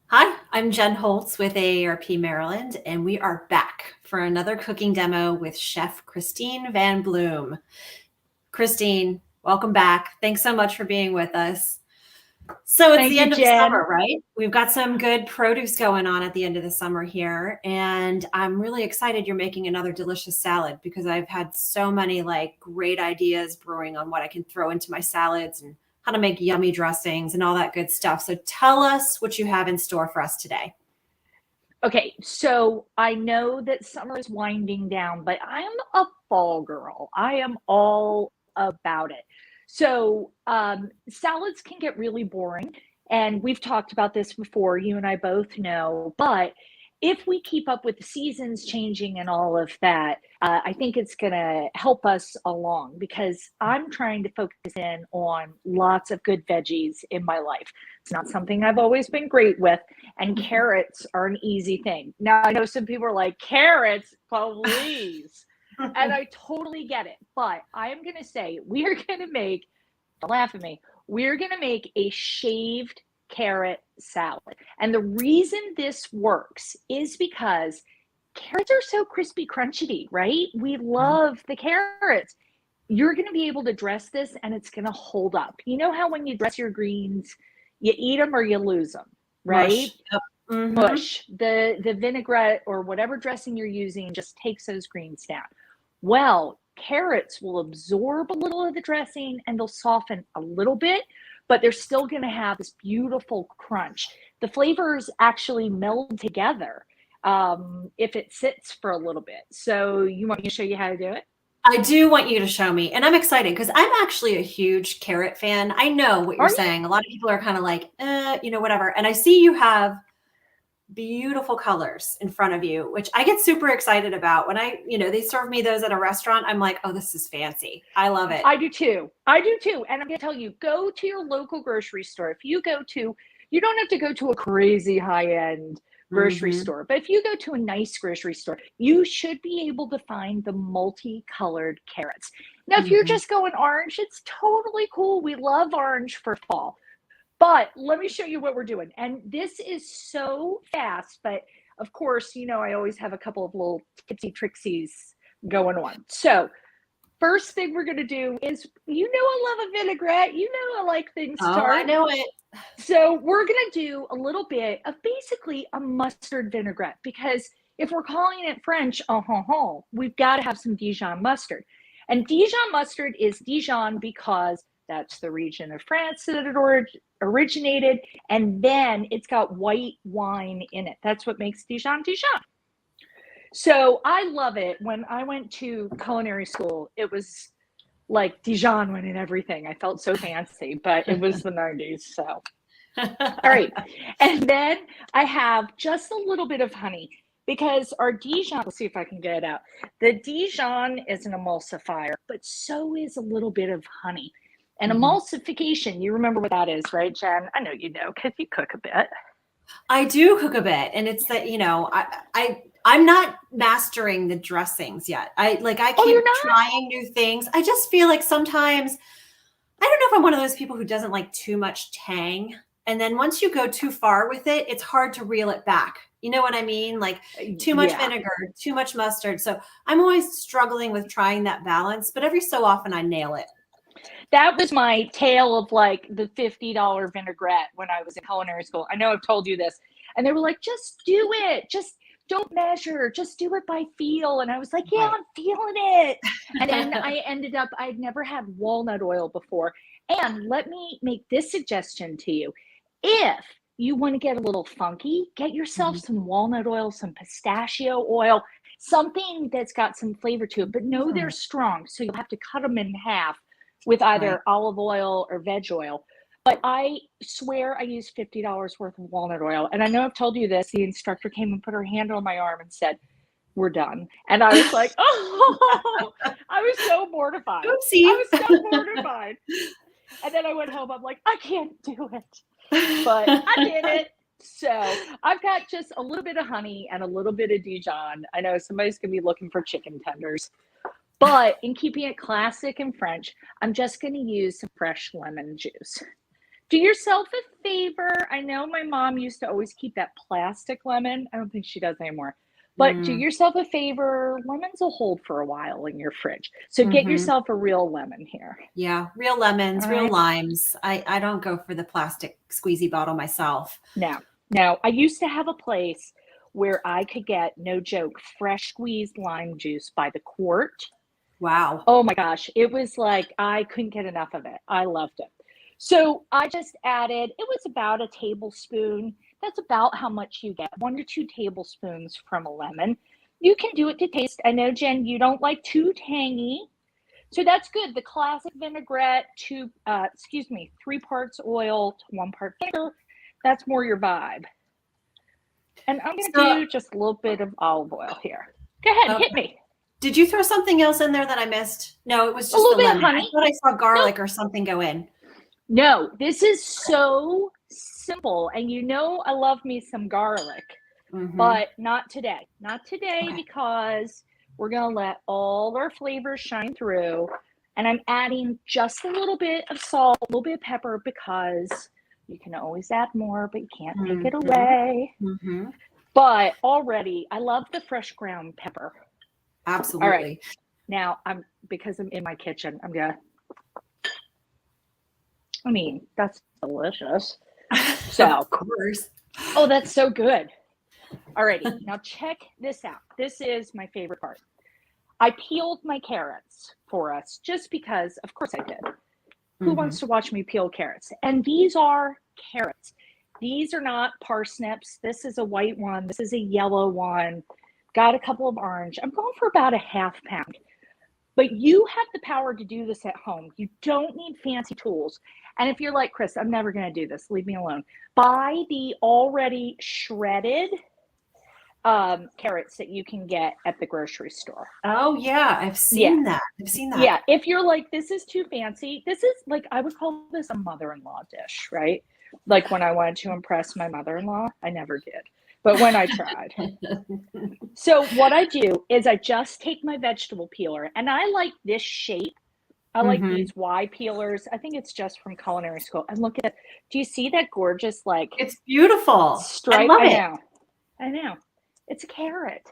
Hi, I'm Jen Holtz with AARP Maryland, and we are back for another cooking demo with Chef Christine Van Bloem. Christine, welcome back. Thanks so much for being with us. So it's Thank the you, end of the Jen. summer, right? We've got some good produce going on at the end of the summer here, and I'm really excited you're making another delicious salad because I've had so many great ideas brewing on what I can throw into my salads and how to make yummy dressings and all that good stuff. So tell us what you have in store for us today. Okay, so I know that summer is winding down, but I am a fall girl. I am all about it. So, salads can get really boring, and we've talked about this before. You and I both know, but if we keep up with the seasons changing and all of that, I think it's going to help us along because I'm trying to focus in on lots of good veggies in my life. It's not something I've always been great with, and carrots are an easy thing. Now, I know some people are like, carrots, please. And I totally get it. But I am going to say, we are going to make, don't laugh at me, we're going to make a shaved carrot salad. And the reason this works is because carrots are so crispy, crunchy, right? We love the carrots. You're going to be able to dress this and it's going to hold up. You know how when you dress your greens, you eat them or you lose them, right? Mush. Yep. Mm-hmm. Mush. The vinaigrette or whatever dressing you're using just takes those greens down. Well, carrots will absorb a little of the dressing and they'll soften a little bit, but they're still going to have this beautiful crunch. The flavors actually meld together if it sits for a little bit. So, you want me to show you how to do it? I do want you to show me, and I'm excited because I'm actually a huge carrot fan. I know what you're Are you? saying. A lot of people are kind of like, whatever. And I see you have beautiful colors in front of you, which I get super excited about. When they serve me those at a restaurant, I'm like, oh, this is fancy. I love it. I do too. I do too. And I'm going to tell you, go to your local grocery store. If you go to, you don't have to go to a crazy high end grocery Mm-hmm. store, but if you go to a nice grocery store, you should be able to find the multicolored carrots. Now, if you're Mm-hmm. just going orange, it's totally cool. We love orange for fall. But let me show you what we're doing. And this is so fast, but of course, I always have a couple of little tipsy trixies going on. So, first thing we're going to do is, I love a vinaigrette. I like things Oh, I tart. know it. So we're going to do a little bit of basically a mustard vinaigrette because if we're calling it French, we've got to have some Dijon mustard. And Dijon mustard is Dijon because that's the region of France that it originated. And then it's got white wine in it. That's what makes Dijon Dijon. So I love it. When I went to culinary school, it was like Dijon went in everything. I felt so fancy, but it was the 90s. So, all right. And then I have just a little bit of honey because our Dijon, let's see if I can get it out. The Dijon is an emulsifier, but so is a little bit of honey. And Mhm. emulsification, you remember what that is, right, Jen? I know you know because you cook a bit. I do cook a bit, and it's that I'm not mastering the dressings yet. I Oh, you're keep not? trying new things. I just feel like sometimes I don't know if I'm one of those people who doesn't like too much tang. And then once you go too far with it, it's hard to reel it back. You know what I mean? Like too much Yeah. vinegar, too much mustard. So I'm always struggling with trying that balance, but every so often I nail it. That was my tale of like the $50 vinaigrette when I was in culinary school. I know I've told you this. And they were like, just do it. Just don't measure. Just do it by feel. And I was like, yeah, Right. I'm feeling it. And then I ended up, I'd never had walnut oil before. And let me make this suggestion to you. If you want to get a little funky, get yourself Mhm. some walnut oil, some pistachio oil, something that's got some flavor to it, but know they're Mm, strong. So you'll have to cut them in half with right. either olive oil or veg oil. But I swear I used $50 worth of walnut oil. And I know I've told you this. The instructor came and put her hand on my arm and said, we're done. And I was like, oh, I was so mortified. I Oopsie. was so mortified. And then I went home. I'm like, I can't do it. But I did it. So I've got just a little bit of honey and a little bit of Dijon. I know somebody's going to be looking for chicken tenders. But in keeping it classic and French, I'm just going to use some fresh lemon juice. Do yourself a favor. I know my mom used to always keep that plastic lemon. I don't think she does anymore. But do Mm, yourself a favor. Lemons will hold for a while in your fridge. So get hmm. yourself a real lemon here. Yeah, real lemons, All real right. limes. I don't go for the plastic squeezy bottle myself. Now, I used to have a place where I could get, no joke, fresh squeezed lime juice by the quart. Wow. Oh my gosh, it was like I couldn't get enough of it. I loved it. So I just added, it was about a tablespoon. That's about how much you get, 1 to 2 tablespoons from a lemon. You can do it to taste. I know, Jen, you don't like too tangy. So that's good. The classic vinaigrette, 3 parts oil to 1 part vinegar. That's more your vibe. And I'm going to So, do just a little bit of olive oil here. Go ahead, okay. hit me. Did you throw something else in there that I missed? No, it was A just the little bit of lemon. I honey. thought I saw No, garlic or something go in. no, this is so simple. And you know, I love me some garlic, Hmm. but not today. Not today Okay. because we're going to let all our flavors shine through. And I'm adding just a little bit of salt, a little bit of pepper because you can always add more, but you can't take Hmm. it away. Hmm. But already, I love the fresh ground pepper. All right. Absolutely. Now, because I'm in my kitchen, I mean, that's delicious. So, Of course. oh, that's so good. Alrighty, now check this out. This is my favorite part. I peeled my carrots for us just because, of course I did. Who Hmm. wants to watch me peel carrots? And these are carrots. These are not parsnips. This is a white one. This is a yellow one. Got a couple of orange. I'm going for about a ½ pound. But you have the power to do this at home. You don't need fancy tools. And if you're like, Chris, I'm never going to do this, leave me alone. Buy the already shredded carrots that you can get at the grocery store. Oh yeah, I've Yeah. seen that. I've seen that. Yeah. If you're like, this is too fancy, this is like, I would call this a mother-in-law dish, right? Like when I wanted to impress my mother-in-law, I never did. But when I tried. So what I do is I just take my vegetable peeler and I like this shape. I like Hmm. these Y peelers. I think it's just from culinary school. And look at it. Do you see that gorgeous like It's beautiful. I stripe? love I it. know. I know. It's a carrot,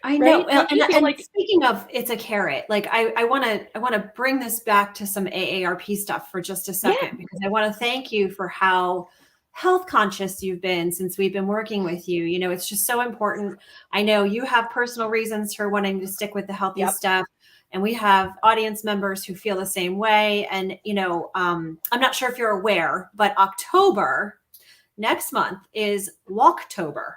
I know. right? Well, Don't you feel and like, speaking of it's a carrot, like I want to bring this back to some AARP stuff for just a yeah, second because I want to thank you for how health conscious you've been since we've been working with you. You know, it's just so important. I know you have personal reasons for wanting to stick with the healthy yep. stuff, and we have audience members who feel the same way. And I'm not sure if you're aware, but October next month is Walktober.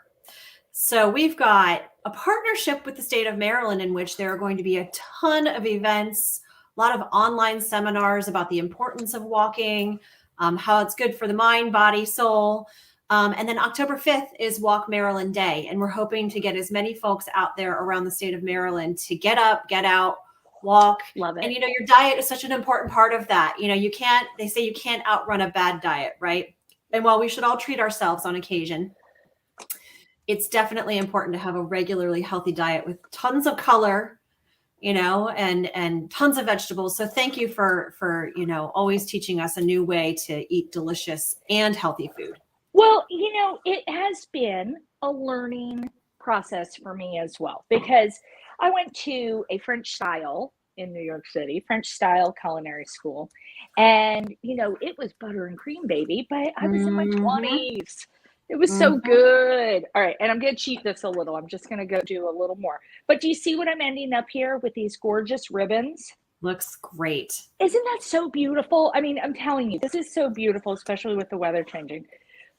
So we've got a partnership with the state of Maryland in which there are going to be a ton of events, a lot of online seminars about the importance of walking, how it's good for the mind, body, soul. And then October 5th is Walk Maryland Day. And we're hoping to get as many folks out there around the state of Maryland to get up, get out, walk. Love And, it. your diet is such an important part of that. They say you can't outrun a bad diet, right? And while we should all treat ourselves on occasion, it's definitely important to have a regularly healthy diet with tons of color, and tons of vegetables. So thank you for always teaching us a new way to eat delicious and healthy food. Well, it has been a learning process for me as well because I went to a French style in New York City, French style culinary school. And, it was butter and cream, baby, but I was in my Hmm. 20s. It was so Hmm. good. All right. And I'm going to cheat this a little. I'm just going to go do a little more. But do you see what I'm ending up here with these gorgeous ribbons? Looks great. Isn't that so beautiful? I mean, I'm telling you, this is so beautiful, especially with the weather changing.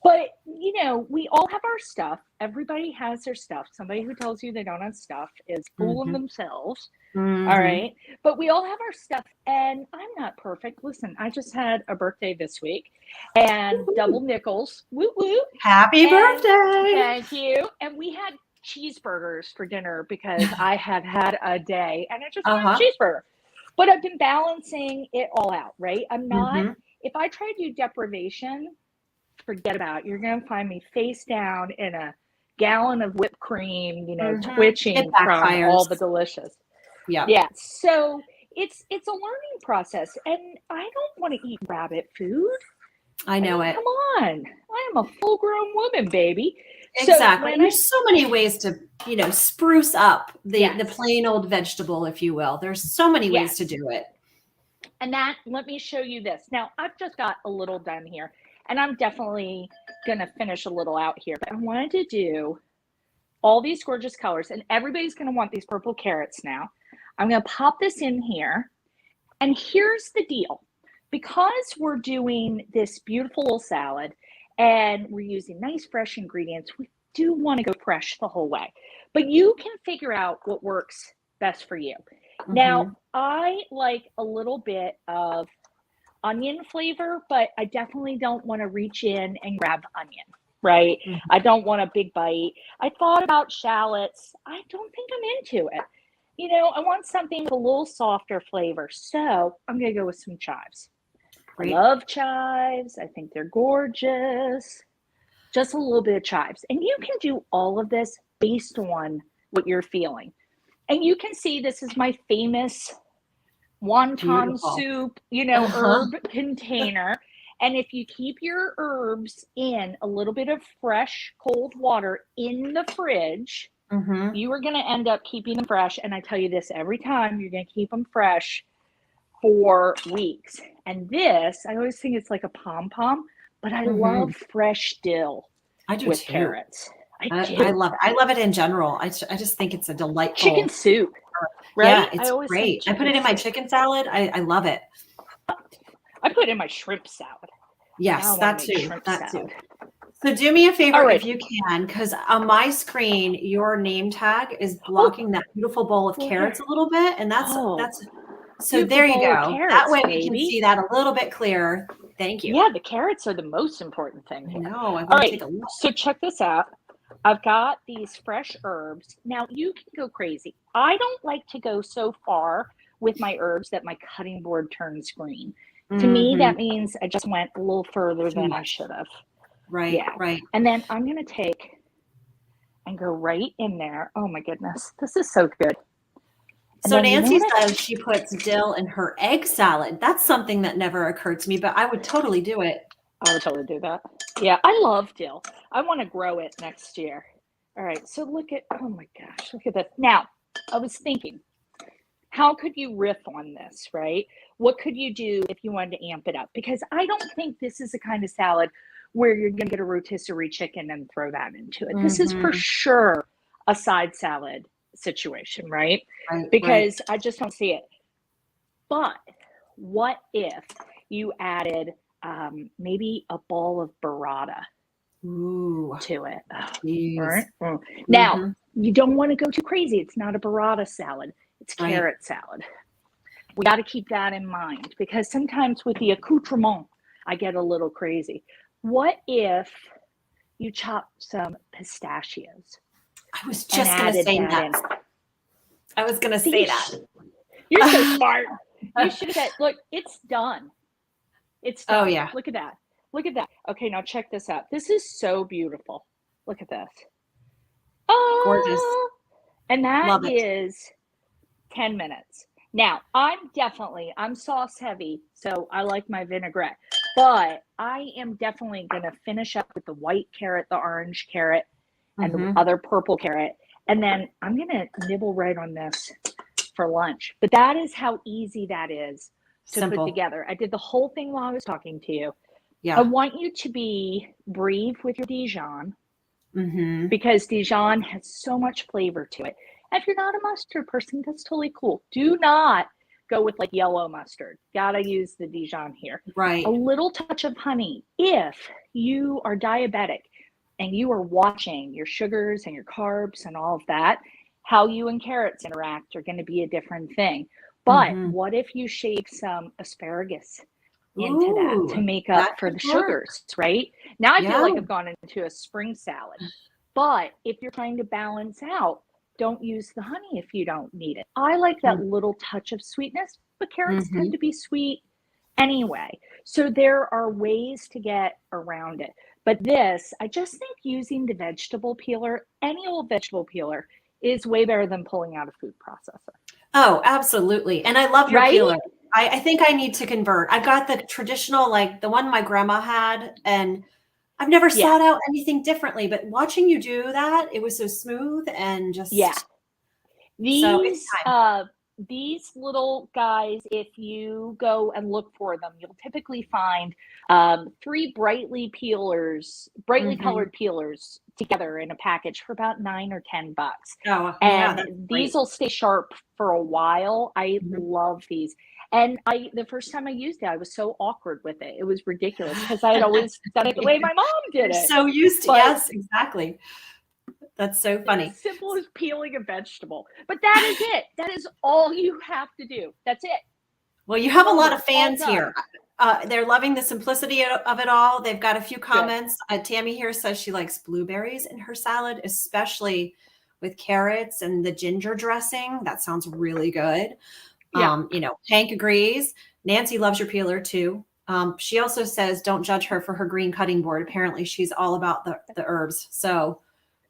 But, we all have our stuff. Everybody has their stuff. Somebody who tells you they don't have stuff is fooling Hmm. themselves. All Hmm. right. But we all have our stuff. And I'm not perfect. Listen, I just had a birthday this week and double nickels. Woo woo. Happy And birthday. thank you. And we had cheeseburgers for dinner because I have had a day and I just wanted Uh-huh. a cheeseburger. But I've been balancing it all out, right? I'm not, Hmm. if I try to do deprivation, forget about it. You're going to find me face down in a gallon of whipped cream, Hmm. It twitching from backfires. all the delicious. Yep. Yeah. So it's a learning process and I don't want to eat rabbit food. I I know mean, it. come on. I am a full-grown woman, baby. So Exactly. when And there's so many ways to, spruce up the yes, plain old vegetable, if you will. There's so many ways to yes. do it. And let me show you this. Now, I've just got a little done here, and I'm definitely going to finish a little out here, but I wanted to do all these gorgeous colors, and everybody's going to want these purple carrots now. I'm going to pop this in here, and here's the deal. Because we're doing this beautiful little salad and we're using nice fresh ingredients, we do want to go fresh the whole way. But you can figure out what works best for you. Now, I like a little bit of onion flavor, but I definitely don't want to reach in and grab onion, right? Mhm. I don't want a big bite. I thought about shallots. I don't think I'm into it. I want something with a little softer flavor. So I'm going to go with some chives. Great. I love chives. I think they're gorgeous. Just a little bit of chives. And you can do all of this based on what you're feeling. And you can see this is my famous wonton Beautiful. soup, herb container. And if you keep your herbs in a little bit of fresh, cold water in the fridge, you are going to end up keeping them fresh. And I tell you this every time, you're going to keep them fresh for weeks. And this, I always think it's like a pom-pom, but I love fresh dill with too. carrots. I love it. I love it in general. I just think it's a delightful chicken soup, right? Yeah, it's I always great. I think put it in my chicken salad. I love it. I put it in my shrimp salad. Yes, that too. That salad. too. So do me a favor right. if you can, because on my screen, your name tag is blocking that beautiful bowl of carrots a little bit. And that's so there you go. Carrots, that way we baby. can see that a little bit clearer. Thank you. Yeah, the carrots are the most important thing here. No, I All want to right, take a look. so check this out. I've got these fresh herbs. Now you can go crazy. I don't like to go so far with my herbs that my cutting board turns green. To me, that means I just went a little further than I should have. Right, Yeah. right. And then I'm going to take and go right in there. Oh my goodness, this is so good. And so Nancy says she puts dill in her egg salad. That's something that never occurred to me, but I would totally do it. I would totally do that. Yeah, I love dill. I want to grow it next year. All right, so look at, oh my gosh, look at this. Now, I was thinking, how could you riff on this, right? What could you do if you wanted to amp it up? Because I don't think this is the kind of salad where you're going to get a rotisserie chicken and throw that into it. This is for sure a side salad situation, right? Because I just don't see it. But what if you added maybe a ball of burrata to it? Right? Now, you don't want to go too crazy. It's not a burrata salad. It's carrot salad. We got to keep that in mind because sometimes with the accoutrement, I get a little crazy. What if you chop some pistachios? I was just going to say that. I was going to say that. You're so smart. You should have said, look, it's done. It's done. Oh, yeah. Look at that. Look at that. Okay, now check this out. This is so beautiful. Look at this. Oh, gorgeous. And that is 10 minutes. Now, I'm sauce heavy, so I like my vinaigrette. But I am definitely going to finish up with the white carrot, the orange carrot, and the other purple carrot. And then I'm going to nibble right on this for lunch. But that is how easy that is to put together. I did the whole thing while I was talking to you. Yeah. I want you to be brave with your Dijon because Dijon has so much flavor to it. And if you're not a mustard person, that's totally cool. Do not go with like yellow mustard. Gotta use the Dijon here. Right. A little touch of honey. If you are diabetic and you are watching your sugars and your carbs and all of that, how you and carrots interact are going to be a different thing. But what if you shake some asparagus into that to make up for the sugars, right? Now I feel like I've gone into a spring salad. But if you're trying to balance out, don't use the honey if you don't need it. I like that little touch of sweetness, but carrots tend to be sweet anyway. So there are ways to get around it. But this, I just think using the vegetable peeler, any old vegetable peeler, is way better than pulling out a food processor. Oh, absolutely. And I love your peeler. I think I need to convert. I've got the traditional, like the one my grandma had, and I've never Yeah. sought out anything differently, but watching you do that, it was so smooth and just Yeah. so it's time. These little guys, if you go and look for them, you'll typically find three brightly Mhm. colored peelers together in a package for about $9 or $10. Oh, yeah, And that's these great. will stay sharp for a while. I Mhm. love these. And the first time I used it, I was so awkward with it. It was ridiculous because I had always done it the way my mom did You're it. so used to, But yes, exactly. That's so it's funny. simple as peeling a vegetable. But that is it. That is all you have to do. That's it. Well, you have a lot Over, of all fans here. done. They're loving the simplicity of it all. They've got a few Good. comments. Tammy here says she likes blueberries in her salad, especially with carrots and the ginger dressing. That sounds really good. Yeah. Hank agrees. Nancy loves your peeler too. She also says don't judge her for her green cutting board. Apparently, she's all about the herbs. So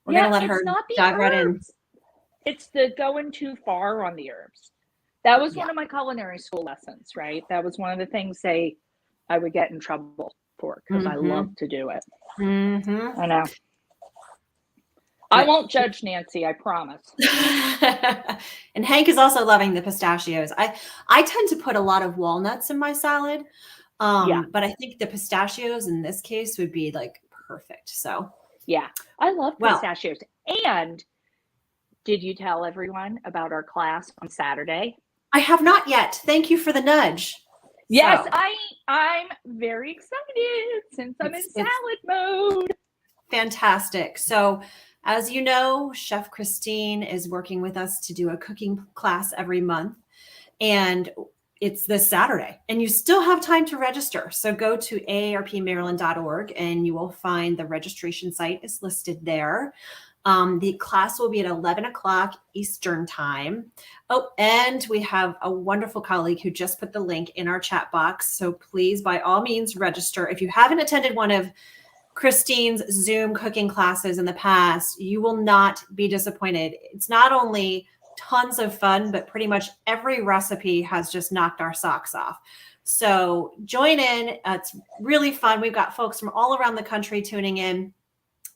we're Yeah, gonna let her it's not the dive right in. herbs. It's the going too far on the herbs. That was Yeah. one of my culinary school lessons, right? That was one of the things I would get in trouble for because I Mm-hmm. love to do it. Mm-hmm. I know. I But won't judge Nancy, I promise. and Hank is also loving the pistachios. I tend to put a lot of walnuts in my salad. Yeah. But I think the pistachios in this case would be like perfect. So, Yeah. I love well, pistachios. And did you tell everyone about our class on Saturday? I have not yet. Thank you for the nudge. Yes, So I'm very excited since I'm in it's salad mode. fantastic. So, as you know, Chef Christine is working with us to do a cooking class every month. And it's this Saturday, and you still have time to register. So go to aarpmaryland.org and you will find the registration site is listed there. The class will be at 11 o'clock Eastern time. Oh, and we have a wonderful colleague who just put the link in our chat box. So please, by all means, register. If you haven't attended one of Christine's Zoom cooking classes in the past, you will not be disappointed. It's not only tons of fun, but pretty much every recipe has just knocked our socks off. So join in. It's really fun. We've got folks from all around the country tuning in.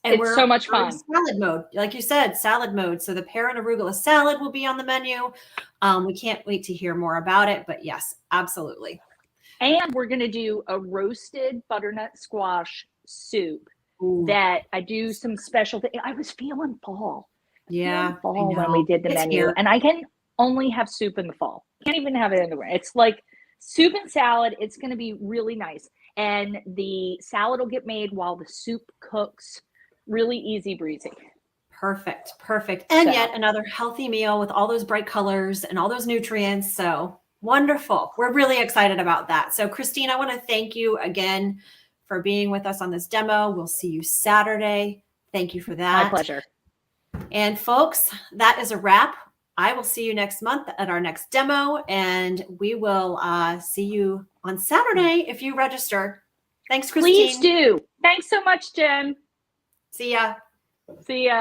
And It's so much we're in fun. salad mode. Like you said, salad mode. So the pear and arugula salad will be on the menu. We can't wait to hear more about it. But yes, absolutely. And we're going to do a roasted butternut squash soup Ooh. that I do some special things. I was feeling fall. Yeah, Fall when we did the it's menu. here. And I can only have soup in the fall. Can't even have it in the winter. It's like soup and salad. It's going to be really nice. And the salad will get made while the soup cooks. Really easy breezy. Perfect. Perfect. And So, yet another healthy meal with all those bright colors and all those nutrients. So wonderful. We're really excited about that. So, Christine, I want to thank you again for being with us on this demo. We'll see you Saturday. Thank you for that. my pleasure. And folks, that is a wrap. I will see you next month at our next demo, and we will see you on Saturday if you register. Thanks, Christine. Please do. Thanks so much, Jen. See ya. See ya.